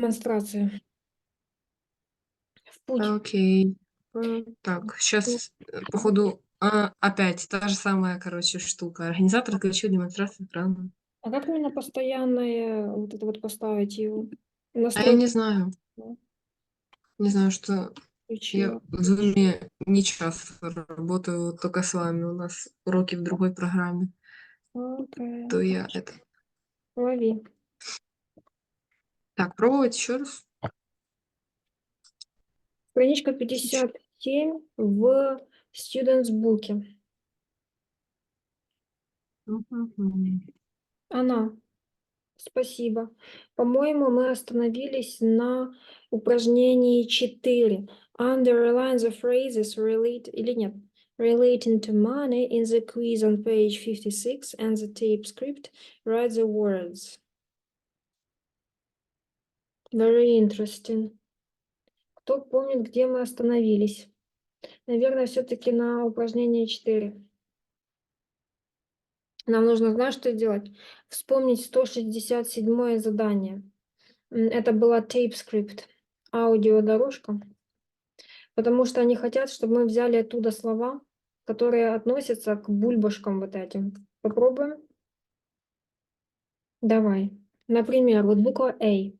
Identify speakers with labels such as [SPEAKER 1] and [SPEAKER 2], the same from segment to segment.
[SPEAKER 1] Демонстрация. В путь.
[SPEAKER 2] Окей. Так, сейчас, походу, опять та же самая, короче, штука. Организатор отключил демонстрацию экрана.
[SPEAKER 1] А как именно постоянное вот это вот поставить его?
[SPEAKER 2] А я
[SPEAKER 1] Настройки
[SPEAKER 2] не знаю. Не знаю, что я
[SPEAKER 1] включила.
[SPEAKER 2] в Zoom не часто работаю, только с вами. У нас уроки в другой программе.
[SPEAKER 1] Окей.
[SPEAKER 2] То я это...
[SPEAKER 1] Лови.
[SPEAKER 2] Так, пробовать еще раз.
[SPEAKER 1] Страничка 57 в Students Book.
[SPEAKER 2] Мгм.
[SPEAKER 1] Она. Спасибо. По-моему, мы остановились на упражнении 4. Underline the phrases relate или нет. Relating to money in the quiz on page 56 and the tape script. Write the words. Very interesting. Кто помнит, где мы остановились? Наверное, все-таки на упражнении 4. Нам нужно, знаешь, что делать? Вспомнить 167 задание. Это была tape script, аудиодорожка. Потому что они хотят, чтобы мы взяли оттуда слова, которые относятся к бульбашкам вот этим. Попробуем? Давай. Например, вот буква A.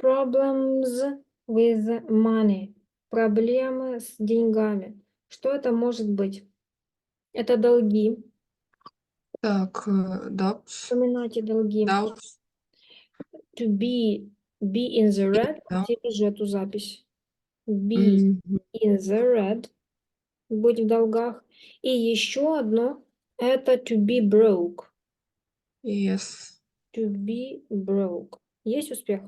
[SPEAKER 1] Problems with money. Проблемы с деньгами. Что это может быть? Это долги.
[SPEAKER 2] Так, doubts.
[SPEAKER 1] Вспоминайте долги.
[SPEAKER 2] Doubts.
[SPEAKER 1] To be in the red.
[SPEAKER 2] Да.
[SPEAKER 1] Держи эту запись. Be
[SPEAKER 2] Мгм.
[SPEAKER 1] in the red. Быть в долгах. И еще одно. Это to be broke.
[SPEAKER 2] Yes.
[SPEAKER 1] To be broke. Есть успех?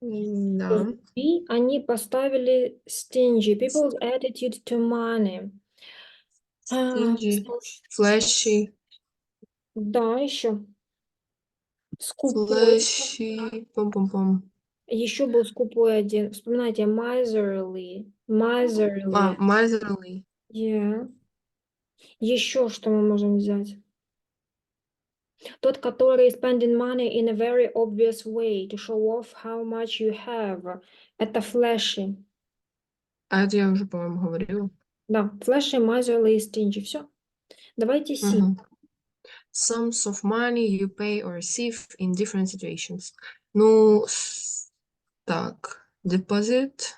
[SPEAKER 2] Да.
[SPEAKER 1] И они поставили stingy. People's attitude to money.
[SPEAKER 2] Stingy. Flashy.
[SPEAKER 1] Да, еще. Скупой.
[SPEAKER 2] Flashy. Пом-пом-пом.
[SPEAKER 1] Еще был скупой один. Вспоминайте, miserly. Miserly.
[SPEAKER 2] Miserly.
[SPEAKER 1] Yeah. Еще что мы можем взять? Тот, который spending money in a very obvious way to show off how much you have. Это flashy.
[SPEAKER 2] А это я уже, по-моему, говорила.
[SPEAKER 1] Да, flashy, miserly и stingy. Все. Давайте C.
[SPEAKER 2] Мгм. Sums of money you pay or receive in different situations. Ну, так, deposit,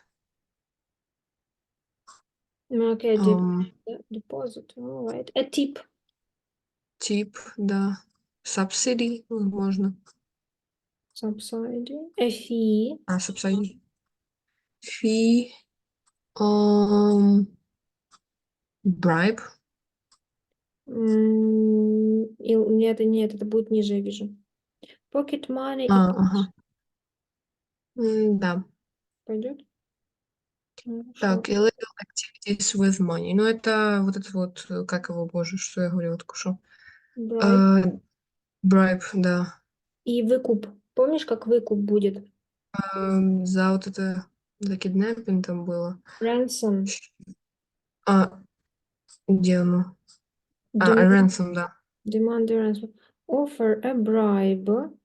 [SPEAKER 1] Okay,
[SPEAKER 2] um,
[SPEAKER 1] deposit. All right. A tip.
[SPEAKER 2] tip, да, subsidy, возможно.
[SPEAKER 1] Subsidy. A fee.
[SPEAKER 2] Subsidy. Fee, bribe.
[SPEAKER 1] Нет, это будет ниже, я вижу. Pocket money и
[SPEAKER 2] Ага. Да.
[SPEAKER 1] пойдет? Хорошо.
[SPEAKER 2] Так, illegal activities with money. Ну, это вот, как его, боже, что я говорила, только что.
[SPEAKER 1] Bribe.
[SPEAKER 2] Э, Bribe, да.
[SPEAKER 1] И выкуп. Помнишь, как выкуп будет?
[SPEAKER 2] За вот это, за киднеппинг там было.
[SPEAKER 1] Ransom.
[SPEAKER 2] А, где оно?
[SPEAKER 1] Demand,
[SPEAKER 2] Ransom, да.
[SPEAKER 1] demand ransom. Offer a bribe.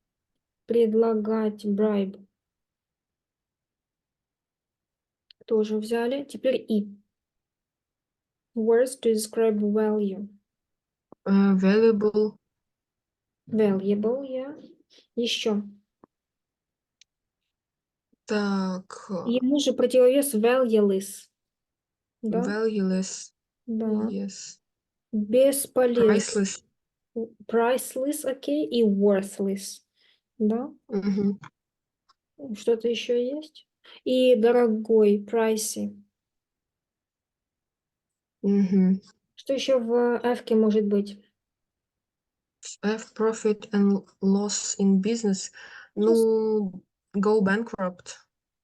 [SPEAKER 1] Предлагать bribe. Тоже взяли. Теперь и. Words to describe value.
[SPEAKER 2] Valuable.
[SPEAKER 1] Valuable, yeah. Еще.
[SPEAKER 2] Так,
[SPEAKER 1] Ему же противовес valueless. Да?
[SPEAKER 2] valueless.
[SPEAKER 1] Да.
[SPEAKER 2] Yes.
[SPEAKER 1] Бесполезно.
[SPEAKER 2] Priceless.
[SPEAKER 1] Priceless, окей, и worthless. Да?
[SPEAKER 2] Мгм.
[SPEAKER 1] Что-то еще есть? И дорогой, pricey.
[SPEAKER 2] Мгм.
[SPEAKER 1] Что еще в F может быть?
[SPEAKER 2] Have profit and loss in business.
[SPEAKER 1] Just
[SPEAKER 2] Ну, go bankrupt.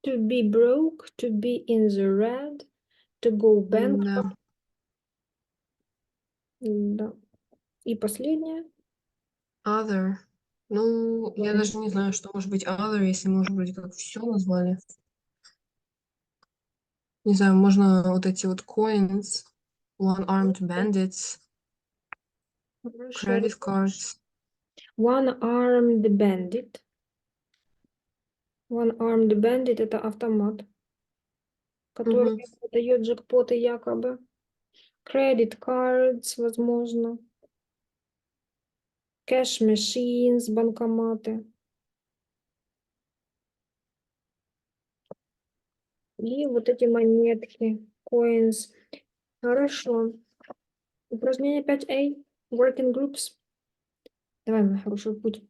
[SPEAKER 1] to be broke, to be in the red, to go
[SPEAKER 2] Да.
[SPEAKER 1] bankrupt. Да. И последнее.
[SPEAKER 2] Other. Ну, я даже не знаю, что может быть other, если мы уже вроде как все назвали. Не знаю, можно вот эти вот coins, one-armed bandits,
[SPEAKER 1] Хорошо.
[SPEAKER 2] credit cards.
[SPEAKER 1] One-armed bandit. One-armed bandit — это автомат, который дает джекпоты якобы. Credit cards, возможно. Cash machines, банкоматы. И вот эти монетки, coins. Хорошо. Упражнение 5А. Working groups. Давай, мой хороший путь.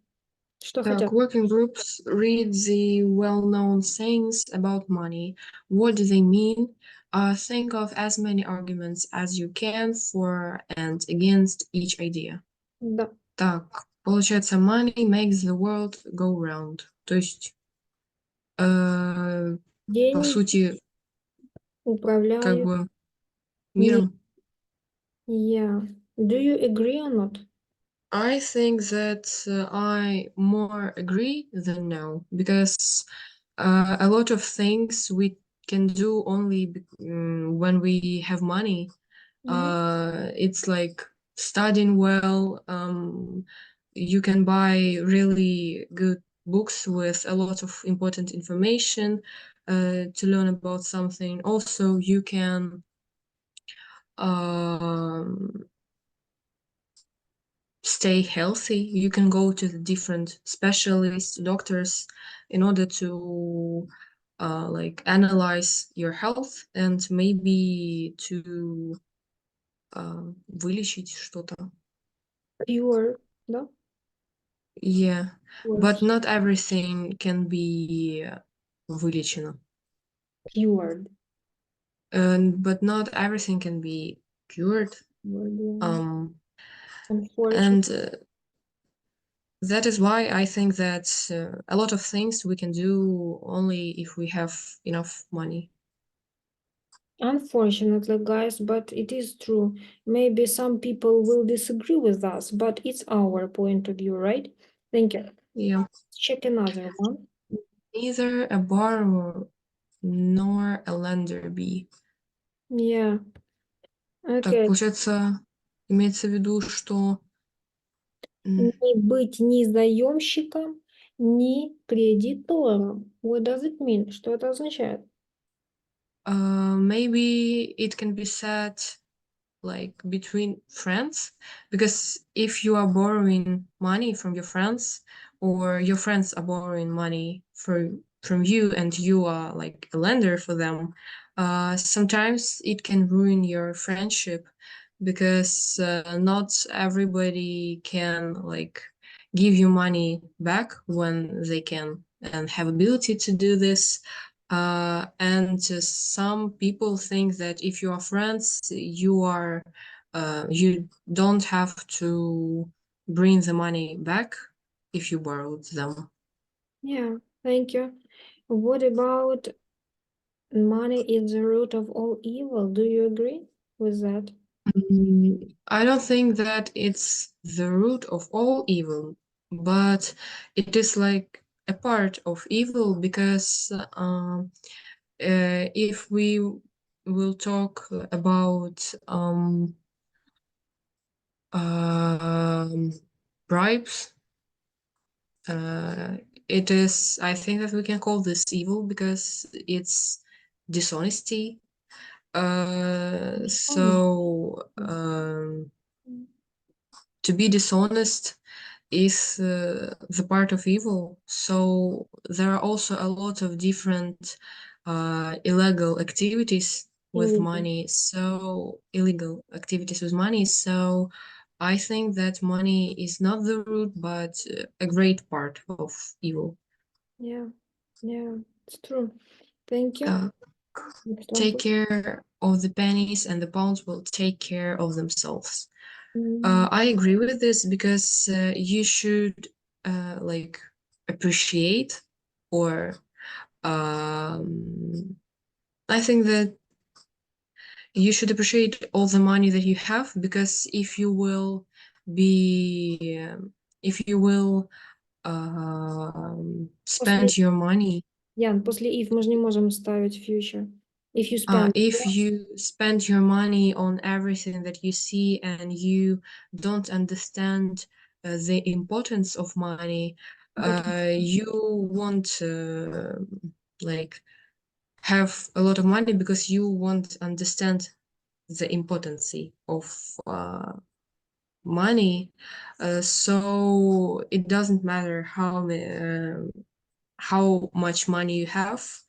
[SPEAKER 1] Что
[SPEAKER 2] Так,
[SPEAKER 1] хотят?
[SPEAKER 2] working groups read the well-known sayings about money. What do they mean? Think of as many arguments as you can for and against each idea.
[SPEAKER 1] Да.
[SPEAKER 2] Так, получается, money makes the world go round. То есть, по
[SPEAKER 1] Деньги
[SPEAKER 2] сути, как
[SPEAKER 1] управляют.
[SPEAKER 2] бы миром.
[SPEAKER 1] Yeah. Do you agree or not?
[SPEAKER 2] I think that I more agree than no, because a lot of things we can do only when we have money. It's like studying well. You can buy really good books with a lot of important information to learn about something. Also, you can um, stay healthy. You can go to the different specialists, doctors, in order to like analyze your health and maybe to вылечить что-то.
[SPEAKER 1] Cure, да?
[SPEAKER 2] Yeah, but
[SPEAKER 1] Cures.
[SPEAKER 2] not everything can be вылечено.
[SPEAKER 1] Cured.
[SPEAKER 2] But not everything can be cured.
[SPEAKER 1] Unfortunately.
[SPEAKER 2] And that is why I think that a lot of things we can do only if we have enough money.
[SPEAKER 1] Unfortunately, guys, but it is true. Maybe some people will disagree with us, but it's our point of view, right? Thank you.
[SPEAKER 2] Yeah.
[SPEAKER 1] Check another one.
[SPEAKER 2] Neither a borrower nor a lender be.
[SPEAKER 1] Yeah.
[SPEAKER 2] Так,
[SPEAKER 1] Okay.
[SPEAKER 2] получается, имеется в виду, что
[SPEAKER 1] Не быть ни заемщиком, ни кредитором. What does it mean? Что это означает?
[SPEAKER 2] maybe it can be said like between friends, because if you are borrowing money from your friends, or your friends are borrowing money from you and you are like a lender for them, sometimes it can ruin your friendship, because not everybody can like give you money back when they can and have ability to do this. And some people think that if you are friends, you don't have to bring the money back if you borrowed them.
[SPEAKER 1] Yeah, thank you. What about money is the root of all evil? Do you agree with that?
[SPEAKER 2] I don't think that it's the root of all evil, but it is like a part of evil, because if we will talk about bribes, it is, I think that we can call this evil because it's dishonesty. So to be dishonest is the part of evil. So there are also a lot of different illegal activities with money. So illegal activities with money. So I think that money is not the root, but a great part of evil.
[SPEAKER 1] Yeah, it's true. Thank you. Next one,
[SPEAKER 2] Take
[SPEAKER 1] please.
[SPEAKER 2] care of the pennies and the pounds will take care of themselves.
[SPEAKER 1] Mm,
[SPEAKER 2] I agree with this, because you should like appreciate, or I think that you should appreciate all the money that you have, because if you will
[SPEAKER 1] После,
[SPEAKER 2] spend your money,
[SPEAKER 1] Ян, после if мы же не можем ставить future. If you spend
[SPEAKER 2] if you spend your money on everything that you see and you don't understand the importance of money, You want like have a lot of money because you want to understand the importance of money. So it doesn't matter how much money you have.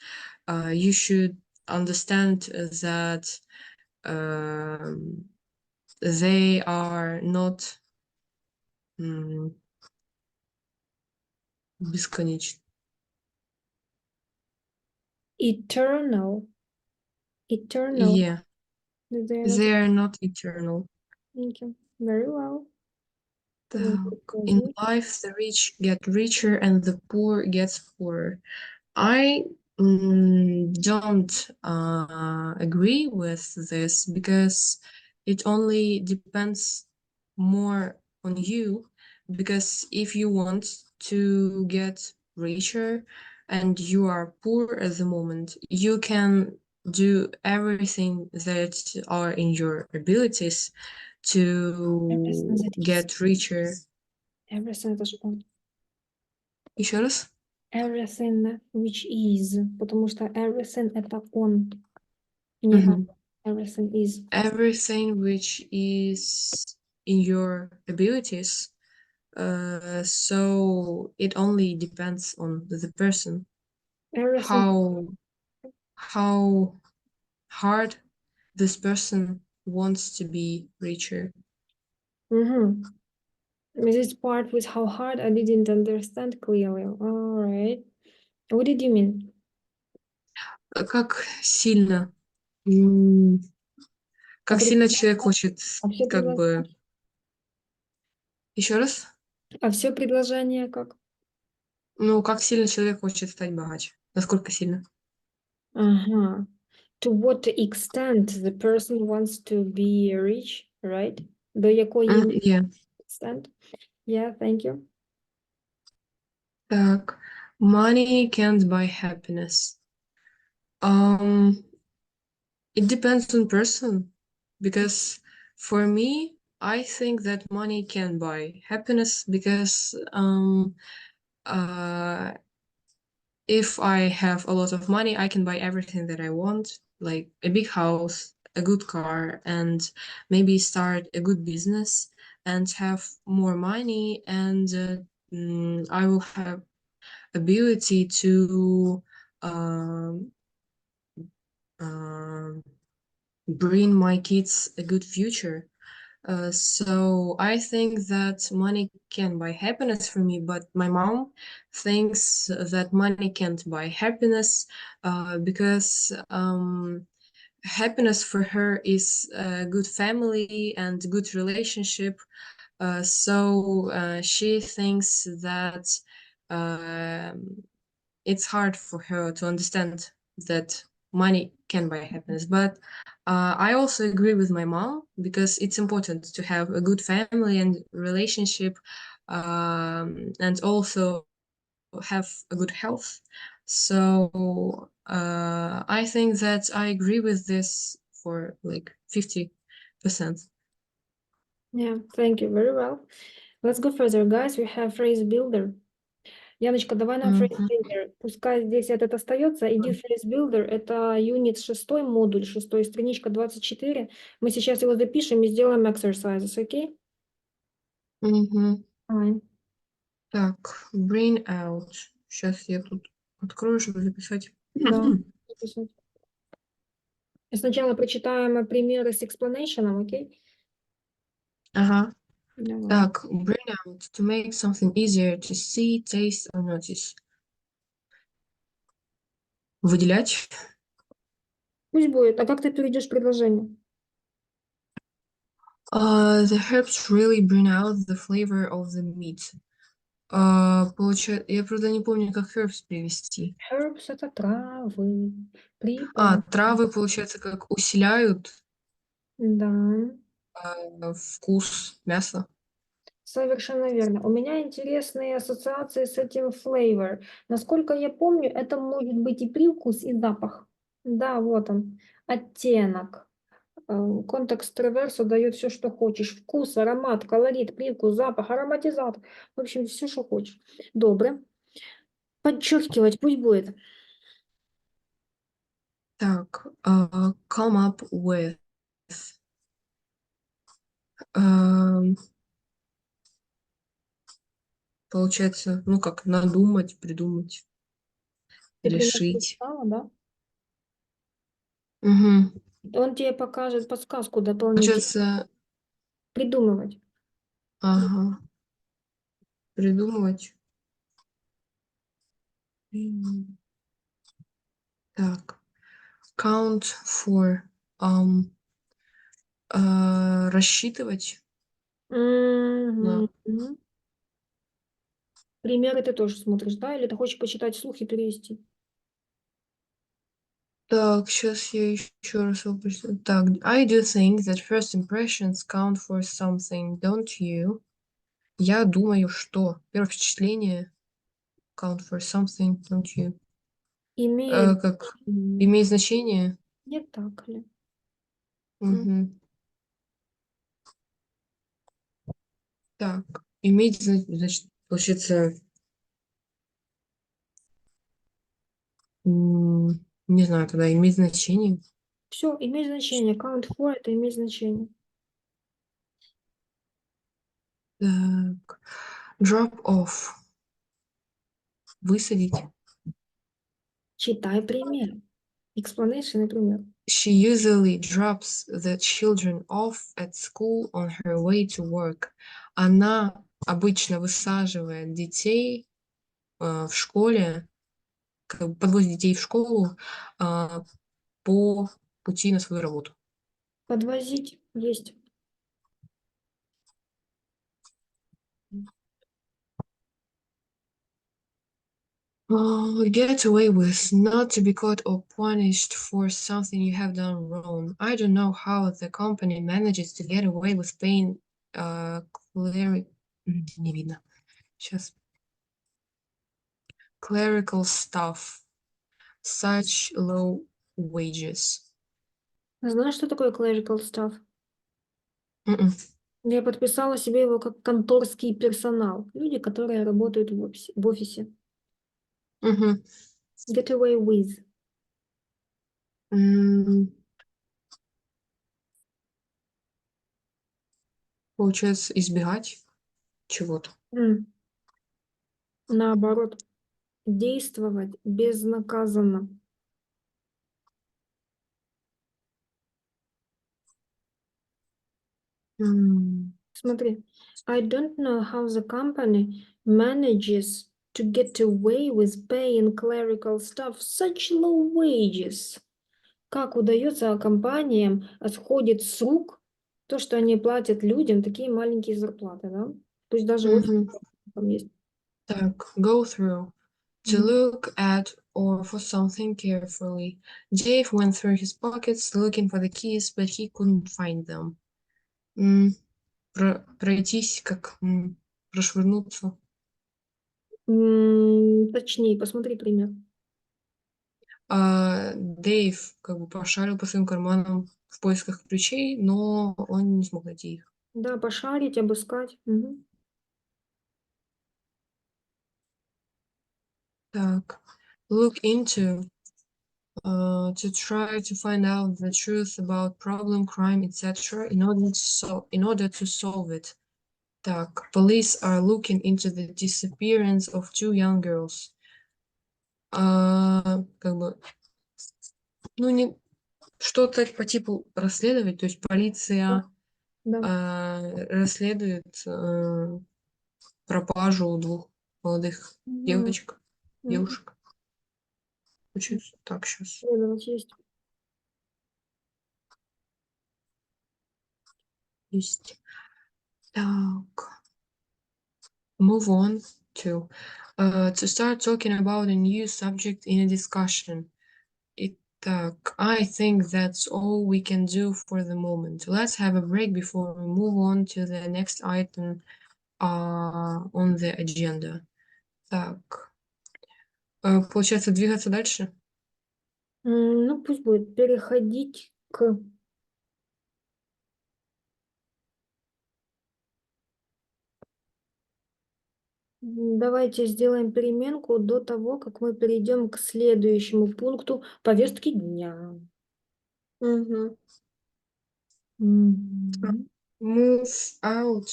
[SPEAKER 2] You should understand that they are not бесконечны.
[SPEAKER 1] Eternal.
[SPEAKER 2] Yeah,
[SPEAKER 1] They're not-
[SPEAKER 2] they are not eternal.
[SPEAKER 1] Thank you. Very well.
[SPEAKER 2] Так, in life, the rich get richer and the poor gets poorer. I don't agree with this because it only depends more on you. Because if you want to get richer and you are poor at the moment, you can do everything that are in your abilities to get richer.
[SPEAKER 1] Everything это же он.
[SPEAKER 2] Еще раз?
[SPEAKER 1] Everything which is. Потому что everything это он. Не
[SPEAKER 2] Мгм.
[SPEAKER 1] everything is.
[SPEAKER 2] Everything which is in your abilities. So it only depends on the person.
[SPEAKER 1] Everything.
[SPEAKER 2] How hard this person wants to be richer.
[SPEAKER 1] This part with how hard I didn't understand clearly. All right. What did you mean?
[SPEAKER 2] Как сильно,
[SPEAKER 1] А
[SPEAKER 2] как сильно человек хочет,
[SPEAKER 1] все
[SPEAKER 2] как бы... Еще раз?
[SPEAKER 1] А все предложение как?
[SPEAKER 2] Ну, как сильно человек хочет стать богаче? Насколько сильно?
[SPEAKER 1] Ага. To what extent the person wants to be rich, right? До якої
[SPEAKER 2] Yeah.
[SPEAKER 1] extent? Yeah, thank you.
[SPEAKER 2] Так, money can't buy happiness. It depends on person, because for me, I think that money can buy happiness because if I have a lot of money, I can buy everything that I want, like a big house, a good car, and maybe start a good business and have more money, and I will have ability to um, bring my kids a good future. So I think that money can buy happiness for me, but my mom thinks that money can't buy happiness because happiness for her is a good family and good relationship. So she thinks that it's hard for her to understand that money can buy happiness. But I also agree with my mom because it's important to have a good family and relationship, and also have a good health. So I think that I agree with this for like 50%.
[SPEAKER 1] Yeah, thank you. Very well. Let's go further, guys. We have phrase builder. Яночка, давай нам phrase builder. Пускай здесь этот остается. Иди в phrase builder. Это юнит 6, модуль 6, страничка 24. Мы сейчас его запишем и сделаем exercises, окей? Давай.
[SPEAKER 2] Так, bring out. Сейчас я тут открою, чтобы записать.
[SPEAKER 1] Да, записать. Сначала прочитаем примеры с explanation, окей?
[SPEAKER 2] Ага.
[SPEAKER 1] Давай.
[SPEAKER 2] Так, bring out to make something easier to see, taste or notice. Выделять.
[SPEAKER 1] Пусть будет. А как ты перейдешь предложение?
[SPEAKER 2] The herbs really bring out the flavor of the meat. Получается, я правда не помню, как herbs перевести.
[SPEAKER 1] Herbs — это травы, приправы.
[SPEAKER 2] Травы, получается, как усиляют
[SPEAKER 1] Да,
[SPEAKER 2] вкус мяса.
[SPEAKER 1] совершенно верно. У меня интересные ассоциации с этим flavor. Насколько я помню, это может быть и привкус, и запах. Да, вот он, оттенок. Контекст реверса дает все, что хочешь. Вкус, аромат, колорит, привкус, запах, ароматизатор. В общем, все, что хочешь. Добре. Подчеркивать пусть будет.
[SPEAKER 2] Так, come up with. Эм, Получается, ну как, надумать, придумать,
[SPEAKER 1] Ты пример
[SPEAKER 2] решить.
[SPEAKER 1] прочитала, да?
[SPEAKER 2] Мгм.
[SPEAKER 1] Он тебе покажет подсказку дополнительную.
[SPEAKER 2] Получается,
[SPEAKER 1] Придумывать.
[SPEAKER 2] ага, придумывать. М, Так, count for. ам, Рассчитывать на.
[SPEAKER 1] Мгм. Примеры ты тоже смотришь, да? Или ты хочешь почитать вслух и перевести?
[SPEAKER 2] Так, сейчас я еще раз его прочитаю. Так, I do think that first impressions count for something, don't you? Я думаю, что первое впечатление count for something, don't you?
[SPEAKER 1] Имеет
[SPEAKER 2] Как
[SPEAKER 1] значение.
[SPEAKER 2] имеет значение?
[SPEAKER 1] Не так ли? М.
[SPEAKER 2] Мгм. Так, иметь, значит, получается, не знаю, тогда иметь значение.
[SPEAKER 1] Все, имеет значение. Count for это имеет значение.
[SPEAKER 2] Так, drop off, высадить.
[SPEAKER 1] Читай пример. Explanation и пример.
[SPEAKER 2] She usually drops the children off at school on her way to work. Она обычно высаживает детей в школе, как бы подвозит детей в школу а, по пути на свою работу.
[SPEAKER 1] Подвозить есть.
[SPEAKER 2] Get away with, not to be caught or punished for something you have done wrong. I don't know how the company manages to get away with paying cleric... Не видно. Сейчас. Clerical staff such low wages.
[SPEAKER 1] Знаешь, что такое clerical staff?
[SPEAKER 2] Мгм.
[SPEAKER 1] Я подписала себе его как конторский персонал. Люди, которые работают в офисе.
[SPEAKER 2] Мгм.
[SPEAKER 1] Get away with.
[SPEAKER 2] М, Получается, избегать чего-то.
[SPEAKER 1] М. Наоборот. Действовать безнаказанно.
[SPEAKER 2] М,
[SPEAKER 1] Смотри. I don't know how the company manages to get away with paying clerical staff such low wages. Как удается компаниям отходит с рук то, что они платят людям такие маленькие зарплаты, да? Пусть даже очень
[SPEAKER 2] мгм.
[SPEAKER 1] там есть.
[SPEAKER 2] Так, go through. To
[SPEAKER 1] Мгм.
[SPEAKER 2] look at or for something carefully. Dave went through his pockets looking for the keys, but he couldn't find them. М, Пройтись, как прошвырнуться.
[SPEAKER 1] Точнее, посмотри пример.
[SPEAKER 2] Дэйв как бы пошарил по своим карманам в поисках ключей, но он не смог найти их.
[SPEAKER 1] Да, пошарить, обыскать. Мгм.
[SPEAKER 2] Так, look into, to try to find out the truth about problem, crime, etc. In order to solve it. Так, police are looking into the disappearance of two young girls. Как бы, ну, не что-то по типу расследовать, то есть
[SPEAKER 1] Да,
[SPEAKER 2] полиция
[SPEAKER 1] да.
[SPEAKER 2] расследует пропажу двух молодых
[SPEAKER 1] Мгм.
[SPEAKER 2] девочек,
[SPEAKER 1] Мгм.
[SPEAKER 2] девушек. Получается так сейчас.
[SPEAKER 1] Следовать есть.
[SPEAKER 2] Есть. Так, move on to start talking about a new subject in a discussion. Итак, I think that's all we can do for the moment. Let's have a break before we move on to the next item on the agenda. Так, получается двигаться дальше?
[SPEAKER 1] Ну, пусть будет переходить к Давайте сделаем переменку до того, как мы перейдем к следующему пункту повестки дня.
[SPEAKER 2] Мгм.
[SPEAKER 1] Мгм.
[SPEAKER 2] Move out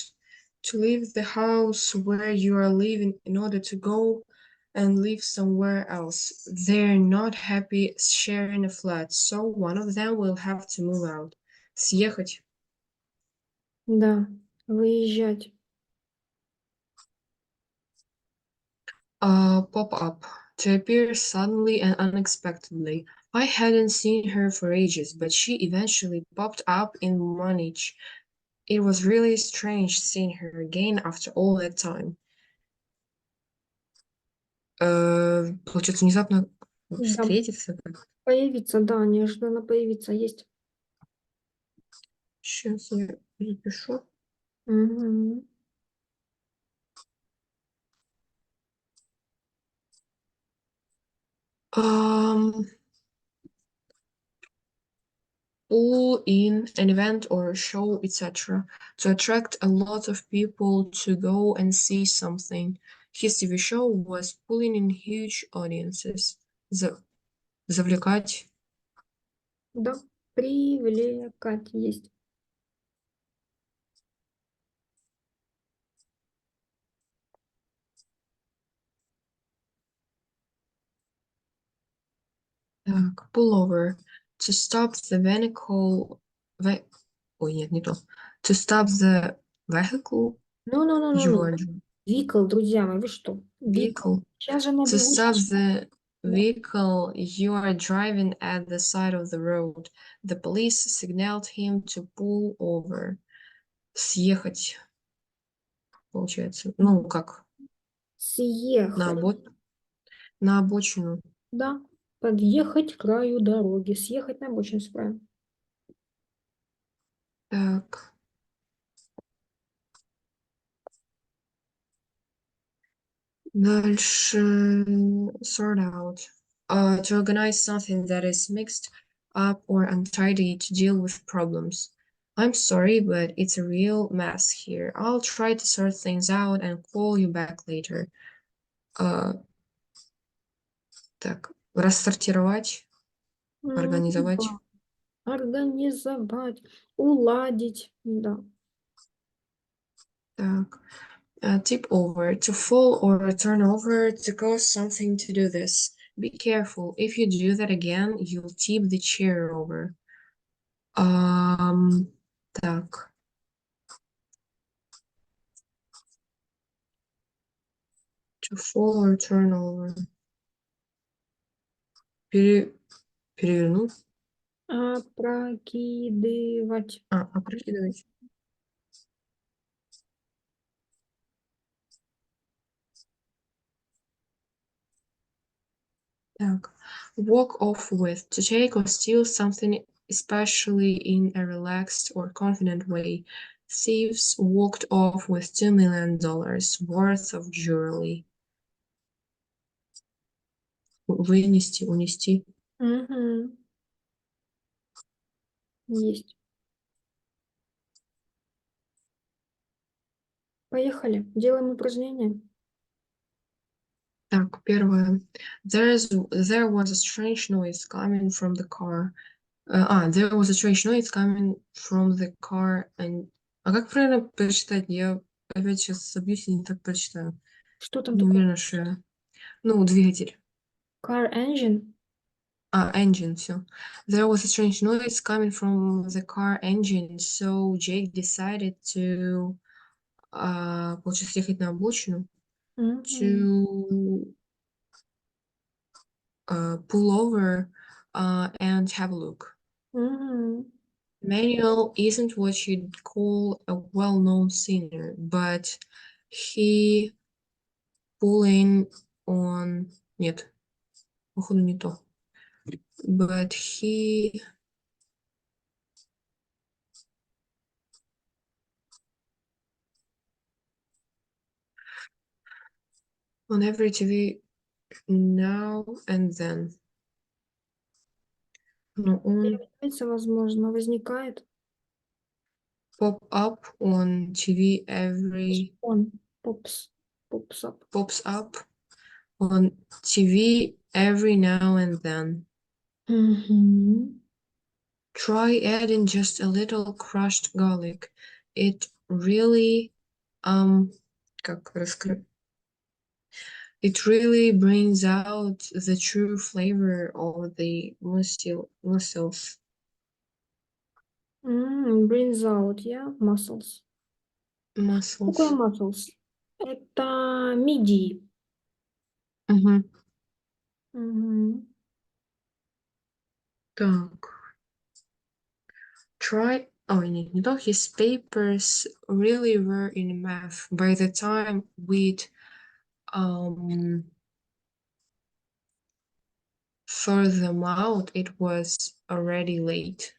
[SPEAKER 2] to leave the house where you are living in order to go and live somewhere else. They're not happy sharing a flat, so one of them will have to move out. Съехать.
[SPEAKER 1] Да, выезжать.
[SPEAKER 2] Pop up. To appear suddenly and unexpectedly. I hadn't seen her for ages, but she eventually popped up in Munich. It was really strange seeing her again after all that time. Получается, внезапно
[SPEAKER 1] Да,
[SPEAKER 2] встретиться как.
[SPEAKER 1] появиться, да, неожиданно появиться есть.
[SPEAKER 2] Сейчас я запишу.
[SPEAKER 1] Мгм.
[SPEAKER 2] Um, pull in an event or show, etc. To attract a lot of people to go and see something. His TV show was pulling in huge audiences. Завлекать.
[SPEAKER 1] Да, привлекать есть.
[SPEAKER 2] Так, pull over. To stop the vehicle. Ой, нет, не то. To stop the vehicle you
[SPEAKER 1] Ну-ну-ну-ну-ну.
[SPEAKER 2] are
[SPEAKER 1] Викл, друзья мои, вы что? Викл.
[SPEAKER 2] vehicle.
[SPEAKER 1] Сейчас же
[SPEAKER 2] To
[SPEAKER 1] набегут
[SPEAKER 2] stop
[SPEAKER 1] наши.
[SPEAKER 2] the
[SPEAKER 1] Да.
[SPEAKER 2] vehicle you are driving at the side of the road. The police signaled him to pull over. Съехать, получается. Ну, как? На,
[SPEAKER 1] Съехать.
[SPEAKER 2] на обочину.
[SPEAKER 1] Да. Подъехать к краю дороги. Съехать на обочину, всё правильно.
[SPEAKER 2] Так. Дальше. Sort out. To organize something that is mixed up or untidy to deal with problems. I'm sorry, but it's a real mess here. I'll try to sort things out and call you back later. Так, рассортировать, организовать.
[SPEAKER 1] Да. Организовать, уладить. Да.
[SPEAKER 2] Так, tip over, to fall or turn over, to cause something to do this. Be careful. If you do that again, you'll tip the chair over. Так, to fall or turn over. Перевернуть.
[SPEAKER 1] Опрокидывать.
[SPEAKER 2] Опрокидывать. Так, walk off with, to take or steal something, especially in a relaxed or confident way. Thieves walked off with $2 million worth of jewelry. Вынести, унести.
[SPEAKER 1] Мгм. Есть. Поехали. Делаем упражнение.
[SPEAKER 2] Так, первое. There was a strange noise coming from the car. There was a strange noise coming from the car and... А как правильно прочитать? Я опять сейчас собьюсь и не так прочитаю.
[SPEAKER 1] Что там
[SPEAKER 2] Не
[SPEAKER 1] такое?
[SPEAKER 2] уверена, что я... Ну, двигатель.
[SPEAKER 1] Car engine.
[SPEAKER 2] Engine, все. There was a strange noise coming from the car engine, so Jake decided to, получается, ехать на обочину,
[SPEAKER 1] Мгм.
[SPEAKER 2] to pull over and have a look.
[SPEAKER 1] Мгм.
[SPEAKER 2] Manuel isn't what you'd call a well-known singer, but he pulling on... Нет, походу не то. But he... On every TV now and then. Но он
[SPEAKER 1] Появляется, возможно, возникает.
[SPEAKER 2] pop up on TV every...
[SPEAKER 1] Он. Попс.
[SPEAKER 2] pops up on TV every now and then. Try adding just a little crushed garlic. It really, как раскрыть? It really brings out the true flavor of the mussels.
[SPEAKER 1] Brings out, yeah, muscles. Какое
[SPEAKER 2] Mussels.
[SPEAKER 1] muscles? Это мидии.
[SPEAKER 2] Так. Try. Oh, не то. His papers really were in math. By the time we'd throw them out, it was already late.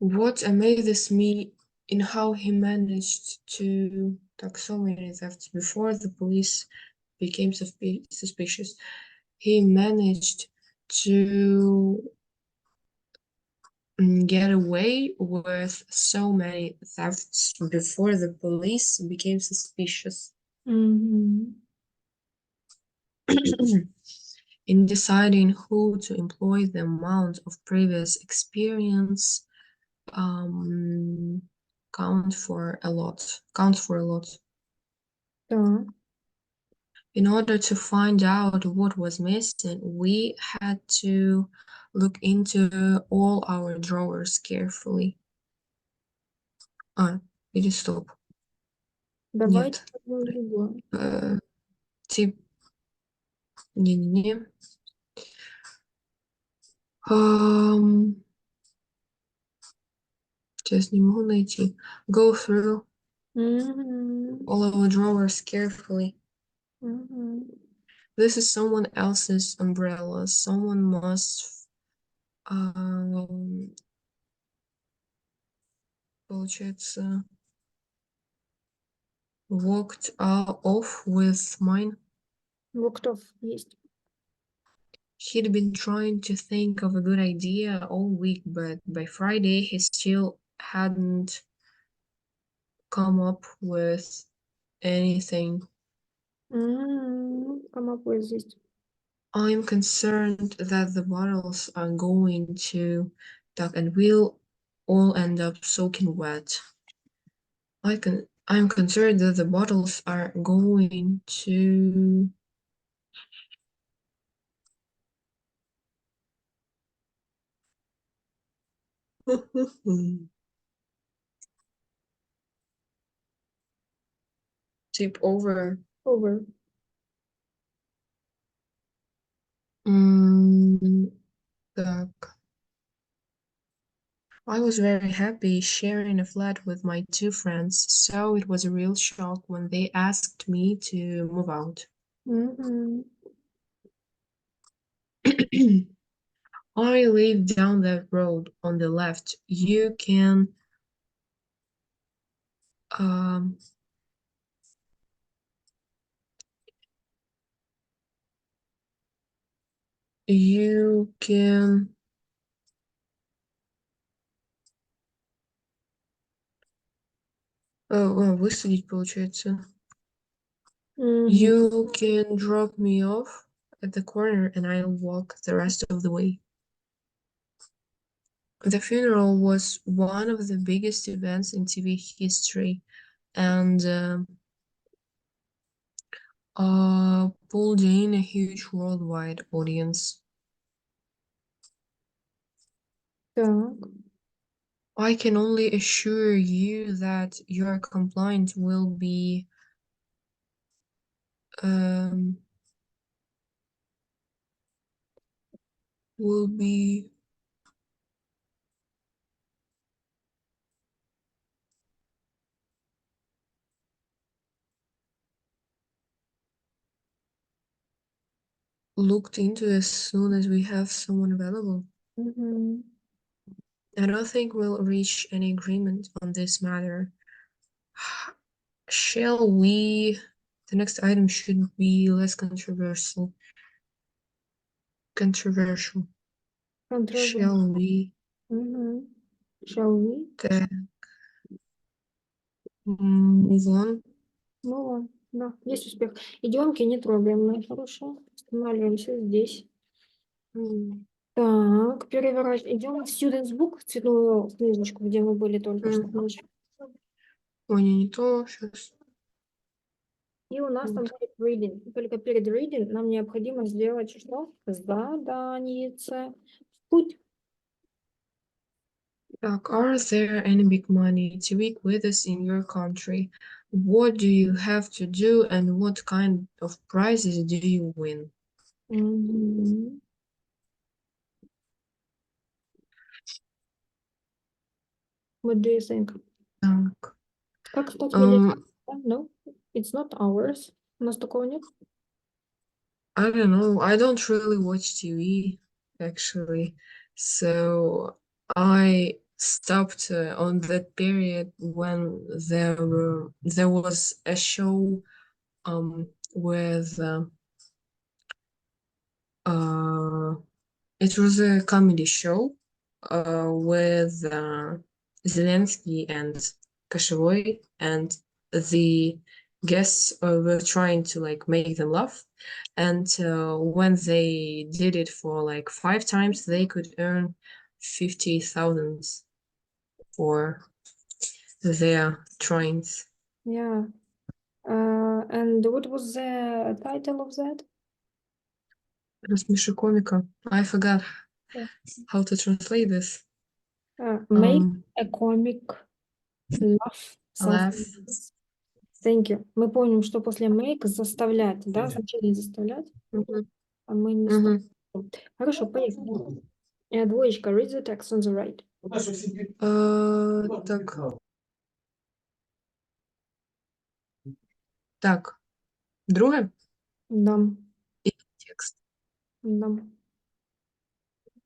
[SPEAKER 2] What amazes me in how he managed to take so many thefts before the police became suspicious. He managed to get away with so many thefts before the police became suspicious. In deciding who to employ, the amount of previous experience counts for a lot.
[SPEAKER 1] Да.
[SPEAKER 2] In order to find out what was missing, we had to look into all our drawers carefully. Или стоп.
[SPEAKER 1] Давайте
[SPEAKER 2] Нет.
[SPEAKER 1] одно другое.
[SPEAKER 2] Не-не-не. Сейчас не могу найти. Go through all our drawers carefully. This is someone else's umbrella. Someone must получается walked off with mine.
[SPEAKER 1] Walked off есть.
[SPEAKER 2] He'd been trying to think of a good idea all week, but by Friday he still hadn't come up with anything.
[SPEAKER 1] Come up with this.
[SPEAKER 2] I'm concerned that the bottles are going to duck and we'll all end up soaking wet. I'm concerned that the bottles are going to tip over.
[SPEAKER 1] Over.
[SPEAKER 2] Так. I was very happy sharing a flat with my two friends, so it was a real shock when they asked me to move out. I live down that road on the left. You can высадить, получается. You can drop me off at the corner and I'll walk the rest of the way. The funeral was one of the biggest events in TV history and pulled in a huge worldwide audience.
[SPEAKER 1] Так.
[SPEAKER 2] I can only assure you that your complaint will be looked into as soon as we have someone available. I don't think we'll reach any agreement on this matter. Shall we? The next item should be less controversial. Shall we?
[SPEAKER 1] Shall we?
[SPEAKER 2] Move on.
[SPEAKER 1] Ну, да, есть успех. Идемки не трогаем, мои хорошие. Останавливаемся здесь.
[SPEAKER 2] М,
[SPEAKER 1] Так, переворачиваем. Идем в Students Book, цветную книжечку, где мы были только что.
[SPEAKER 2] м. Ой, не то, сейчас.
[SPEAKER 1] И у нас там будет reading. Только перед reading нам необходимо сделать что? Заданице. В путь.
[SPEAKER 2] Так, are there any big money TV quizzes in your country? What do you have to do and what kind of prizes do you win?
[SPEAKER 1] Мгм. What do you think?
[SPEAKER 2] Так,
[SPEAKER 1] Как стать
[SPEAKER 2] um,
[SPEAKER 1] миллионером? No, it's not ours. У нас такого нет.
[SPEAKER 2] I don't know. I don't really watch TV actually, so I stopped on that period when there was a show with uh it was a comedy show with Zelensky and Koshevoy, and the guests were trying to like make them laugh. And when they did it for like 5 times, they could earn 50,000 for their tryings.
[SPEAKER 1] Yeah. And what was the title of that?
[SPEAKER 2] Рассмеши комика. I forgot
[SPEAKER 1] Yeah.
[SPEAKER 2] how to translate this.
[SPEAKER 1] Make a comic laugh
[SPEAKER 2] Laugh.
[SPEAKER 1] something else. Thank you. Мы помним, что после make заставлять, да, значение заставлять,
[SPEAKER 2] Мгм.
[SPEAKER 1] а мы не
[SPEAKER 2] Мгм.
[SPEAKER 1] ставим. Хорошо, поехали. Двоечка, read the text on the right.
[SPEAKER 2] Так. Так, друге
[SPEAKER 1] Да,
[SPEAKER 2] и текст.
[SPEAKER 1] да,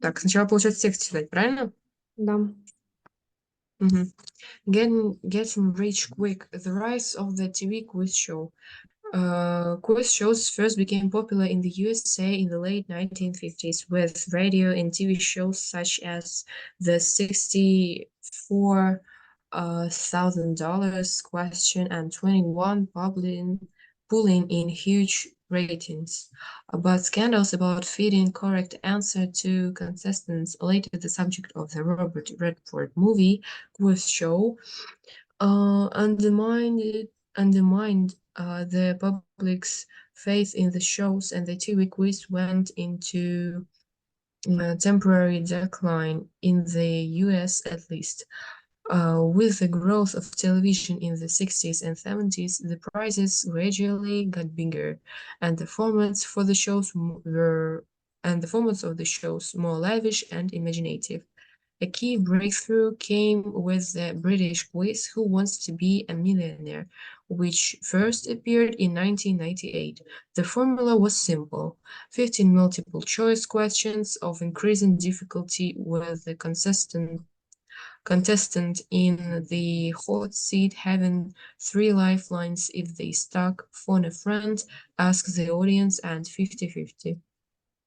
[SPEAKER 2] Так, сначала получается текст читать, правильно?
[SPEAKER 1] да.
[SPEAKER 2] Мгм. Getting rich quick. The rise of the TV quiz show. Quiz shows first became popular in the USA in the late 1950s with radio and TV shows such as the $64,000 question and 21 pulling in huge ratings. But scandals about feeding correct answer to contestants, later the subject of the Robert Redford movie quiz show, undermined the public's faith in the shows, and the TV quiz went into temporary decline in the US at least. With the growth of television in the 60s and 70s, the prizes gradually got bigger, and the formats for the shows were and the formats of the shows more lavish and imaginative. A key breakthrough came with the British quiz Who Wants to Be a Millionaire, which first appeared in 1998. The formula was simple: 15 multiple choice questions of increasing difficulty with the contestant in the hot seat having 3 lifelines if they stuck, phone a friend, ask the audience, and 50-50.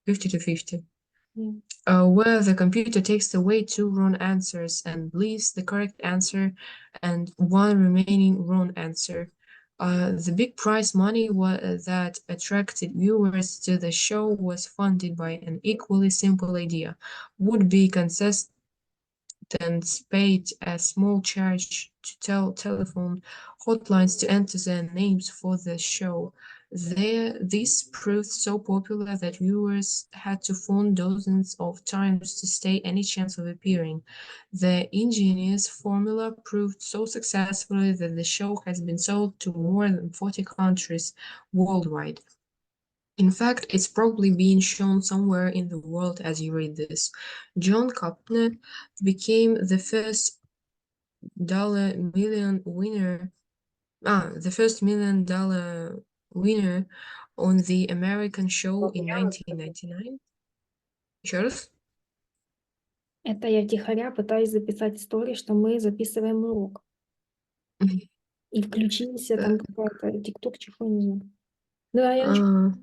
[SPEAKER 2] 50 to 50. Where the computer takes away 2 wrong answers and leaves the correct answer and 1 remaining wrong answer. The big prize money that attracted viewers to the show was funded by an equally simple idea. Would-be contestants paid a small charge to tell telephone hotlines to enter their names for the show. This proved so popular that viewers had to phone dozens of times to stay any chance of appearing. The ingenious formula proved so successfully that the show has been sold to more than 40 countries worldwide. In fact, it's probably being shown somewhere in the world as you read this. John Copner became the first million winner the first $1 million winner on the American show in 1999. Еще раз?
[SPEAKER 1] Это я втихаря пытаюсь записать историю, что мы записываем урок. И включился там какая-то тикток, чего не знаю. Да, я начала.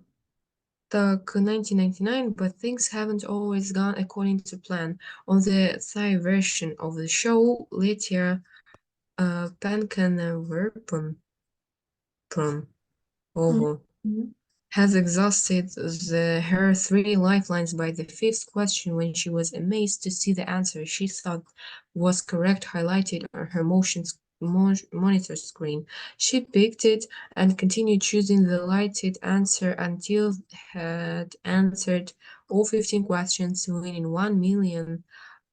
[SPEAKER 2] Так, 1999, but things haven't always gone according to plan. On the Thai version of the show, later Pen can weapon from Ovo
[SPEAKER 1] Мгм.
[SPEAKER 2] has exhausted her 3 lifelines by the 5th question when she was amazed to see the answer she thought was correct highlighted on her monitor screen. She picked it and continued choosing the lighted answer until had answered all 15 questions, winning 1 million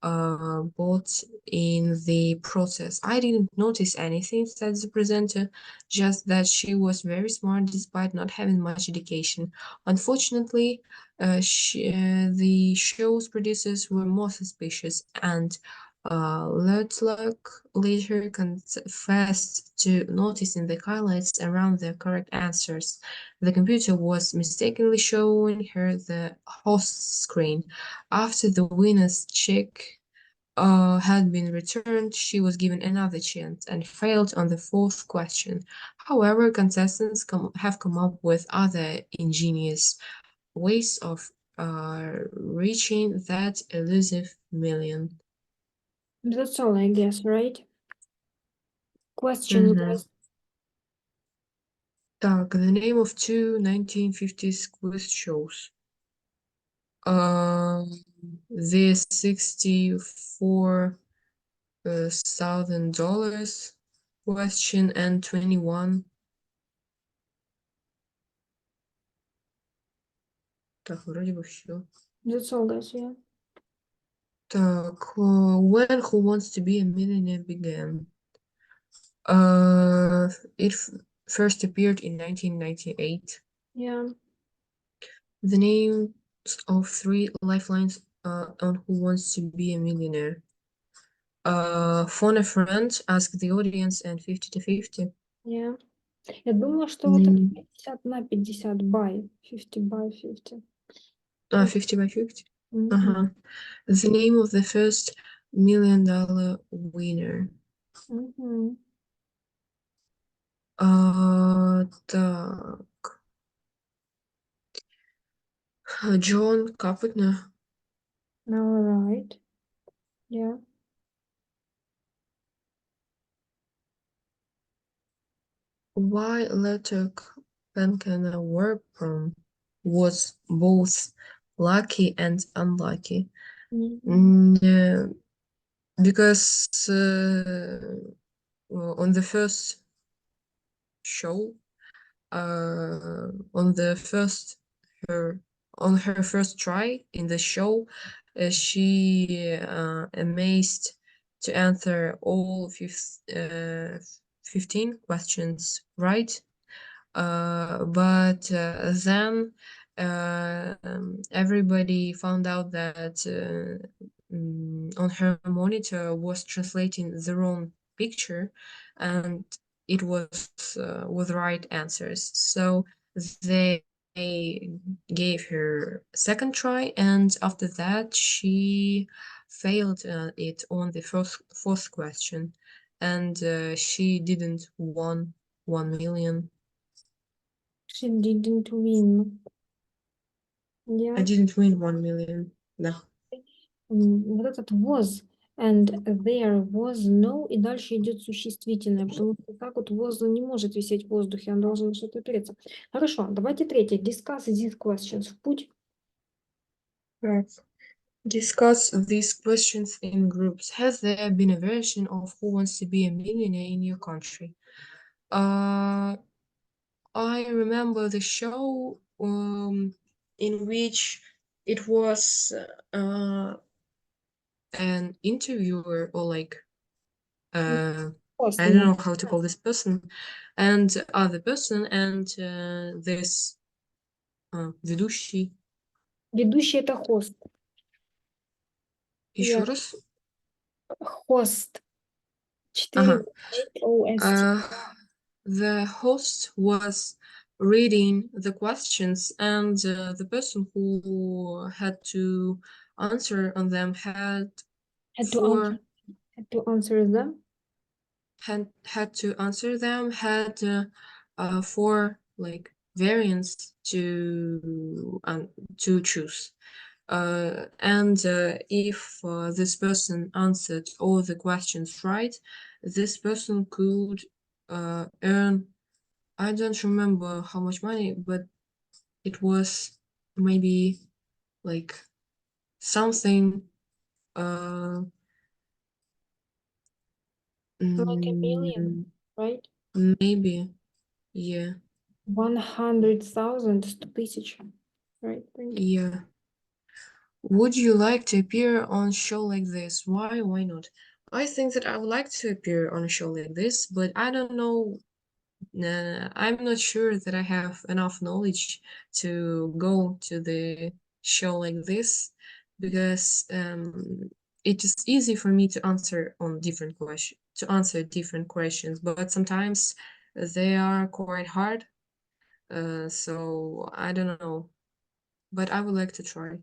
[SPEAKER 2] both in the process. I didn't notice anything, said the presenter, just that she was very smart despite not having much education. Unfortunately, the show's producers were more suspicious, and Lutluck later confessed to noticing the highlights around the correct answers. The computer was mistakenly showing her the host screen. After the winner's check had been returned, she was given another chance and failed on the 4th question. However, contestants have come up with other ingenious ways of reaching that elusive million.
[SPEAKER 1] That's all, I guess, right? Questions,
[SPEAKER 2] Мгм.
[SPEAKER 1] guys.
[SPEAKER 2] Так, the name of 2 1950s quiz shows. The $64,000 question and 21. Так, вроде бы все.
[SPEAKER 1] That's all, guys, yeah.
[SPEAKER 2] Так, when Who Wants to Be a Millionaire began? It first appeared in 1998.
[SPEAKER 1] Yeah.
[SPEAKER 2] The names of 3 lifelines on Who Wants to Be a Millionaire. Phone a friend, ask the audience, and 50-50.
[SPEAKER 1] Yeah. Я думала, что вот это 50 на 50 by 50 by 50.
[SPEAKER 2] 50 by 50.
[SPEAKER 1] Мгм.
[SPEAKER 2] The name of the first $1 million winner.
[SPEAKER 1] Мгм.
[SPEAKER 2] Так. Джон Капутner.
[SPEAKER 1] All right. Yeah.
[SPEAKER 2] Why later Pankana Warpron was both lucky and unlucky.
[SPEAKER 1] Мгм.
[SPEAKER 2] Because on the first show, on the first her on her first try in the show, she amazed to answer all 15 questions right. But then everybody found out that on her monitor was translating the wrong picture, and it was with right answers. So they gave her a second try, and after that she failed it on the fourth question, and she didn't won 1 million.
[SPEAKER 1] She didn't win.
[SPEAKER 2] I
[SPEAKER 1] Yeah.
[SPEAKER 2] didn't win 1 million. Да.
[SPEAKER 1] Вот этот was and there was no, и дальше идет существительное, потому что так вот was не может висеть в воздухе, он должен на что-то опереться. Хорошо, давайте третье. Discuss these questions. В путь.
[SPEAKER 2] Right. Discuss these questions in groups. Has there been a version of Who Wants to Be a Millionaire in your country? I remember the show in which it was an interviewer or like
[SPEAKER 1] Host,
[SPEAKER 2] I don't know how to call this person and other person and this ведущий.
[SPEAKER 1] Ведущий это хост.
[SPEAKER 2] Еще
[SPEAKER 1] Я
[SPEAKER 2] раз.
[SPEAKER 1] хост. 4
[SPEAKER 2] Ага.
[SPEAKER 1] OST.
[SPEAKER 2] The host was reading the questions, and the person who had to answer on them had
[SPEAKER 1] Had to answer,
[SPEAKER 2] four
[SPEAKER 1] had to answer them.
[SPEAKER 2] had to answer them had four like variants to choose. And if this person answered all the questions right, this person could earn, I don't remember how much money, but it was maybe like something
[SPEAKER 1] Like a million,
[SPEAKER 2] mm,
[SPEAKER 1] right?
[SPEAKER 2] maybe, yeah,
[SPEAKER 1] 100,000, 100 тысяч. Right, thank you.
[SPEAKER 2] yeah. Would you like to appear on a show like this? Why? Why not? I think that I would like to appear on a show like this, but I don't know. I'm not sure that I have enough knowledge to go to the show like this because it is easy for me to answer on different questions to answer different questions, but sometimes they are quite hard. So I don't know, but I would like to try.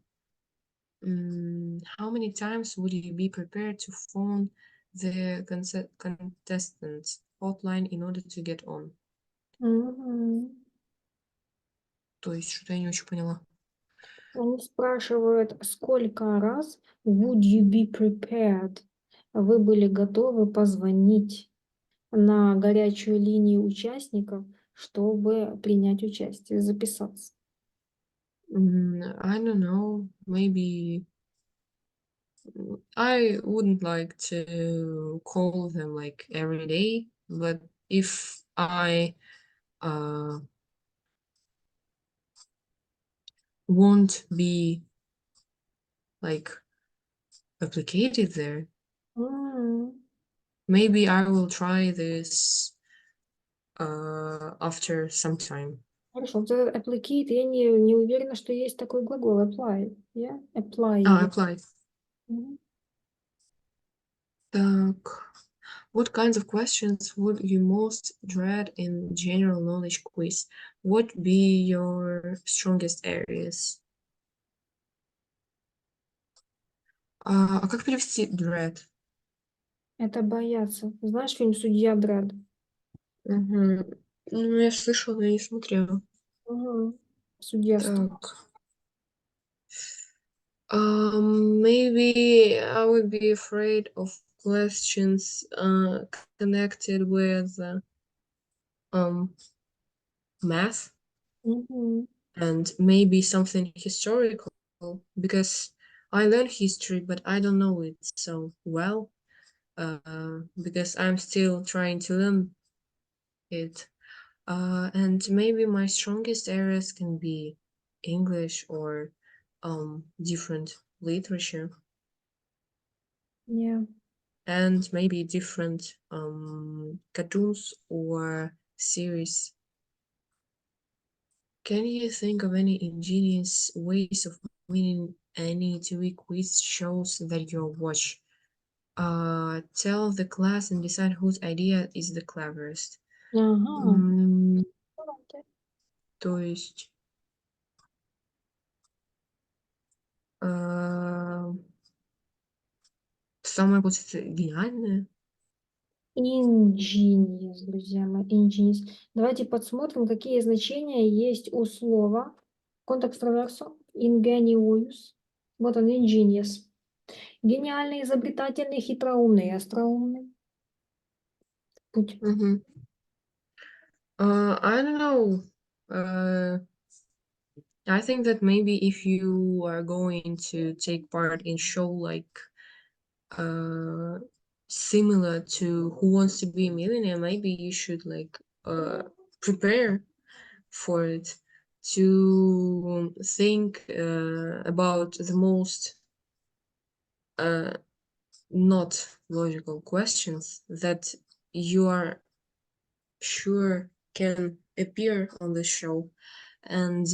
[SPEAKER 2] How many times would you be prepared to phone the contestants hotline in order to get on?
[SPEAKER 1] Мгм.
[SPEAKER 2] То есть что-то я не очень поняла.
[SPEAKER 1] Они спрашивают, сколько раз would you be prepared? Вы были готовы позвонить на горячую линию участников, чтобы принять участие, записаться?
[SPEAKER 2] I don't know. Maybe I wouldn't like to call them like every day, but if I uh, won't be like applicated there,
[SPEAKER 1] М,
[SPEAKER 2] maybe I will try this after some time.
[SPEAKER 1] Хорошо, вот этот applicate, я не уверена, что есть такой глагол apply. Я applied.
[SPEAKER 2] Apply.
[SPEAKER 1] Мгм.
[SPEAKER 2] Так. What kinds of questions would you most dread in general knowledge quiz? What be your strongest areas? А как перевести dread?
[SPEAKER 1] Это бояться. Знаешь фильм «Судья Дредд»?
[SPEAKER 2] Мгм. Ну, я слышала, но я не смотрела.
[SPEAKER 1] Мгм. Судья Стон.
[SPEAKER 2] Так. Maybe I would be afraid of questions connected with math
[SPEAKER 1] Мгм.
[SPEAKER 2] and maybe something historical because I learn history, but I don't know it so well because I'm still trying to learn it. And maybe my strongest areas can be English or different literature
[SPEAKER 1] Yeah.
[SPEAKER 2] and maybe different cartoons or series. Can you think of any ingenious ways of winning any TV quiz shows that you watch? Tell the class and decide whose idea is the cleverest.
[SPEAKER 1] Ага.
[SPEAKER 2] М,
[SPEAKER 1] Давайте.
[SPEAKER 2] То есть а, самое, получается, гениальное.
[SPEAKER 1] Ingenious, друзья мои, ingenious. Давайте подсмотрим, какие значения есть у слова context reversal, ingenious. Вот он, ingenious. Гениальный, изобретательный, хитроумный, остроумный. Путь.
[SPEAKER 2] Мгм. I don't know. Uh, I think that maybe if you are going to take part in show like uh similar to Who Wants to Be a Millionaire, maybe you should like prepare for it to think about the most uh not logical questions that you are sure can appear on the show and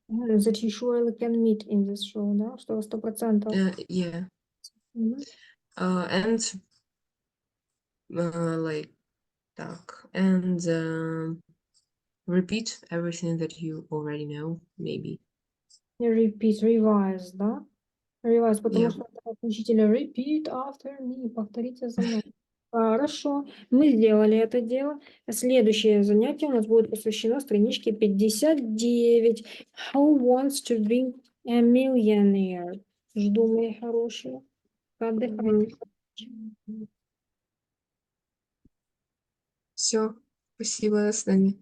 [SPEAKER 1] That you surely can meet in this show, да, что 100%.
[SPEAKER 2] yeah
[SPEAKER 1] Мгм.
[SPEAKER 2] and like так and repeat everything that you already know maybe
[SPEAKER 1] Repeat, revise, да? Revise, потому
[SPEAKER 2] yeah.
[SPEAKER 1] что это от учителя repeat after me, повторите за мной. Хорошо, мы сделали это дело. Следующее занятие у нас будет посвящено страничке 59. Who wants to drink A millionaire. Жду, мои хорошие. Отдыхайте.
[SPEAKER 2] Все, спасибо, до свидания.